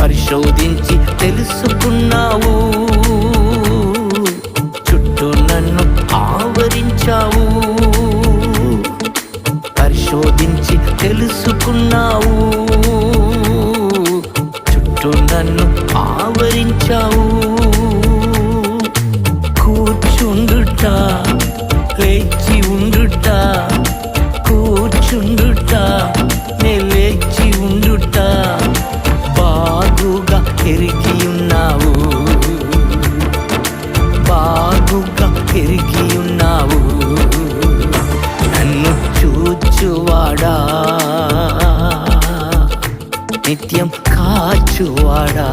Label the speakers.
Speaker 1: పరిశోధించి తెలుసుకున్నావు, చుట్టూ నన్ను ఆవరించావు. పరిశోధించి తెలుసుకున్నావు, చుట్టూ నన్ను ఆవరించావు. కూర్చుండుట, లేచి ఉండుట, కూర్చుండుట, లేచి ఉండుట బాగుగా ఎరిగి ఉన్నావు, బాగుగా ఎరిగి ఉన్నావు. నన్ను చూచువాడా, నిత్యం కాచువాడా.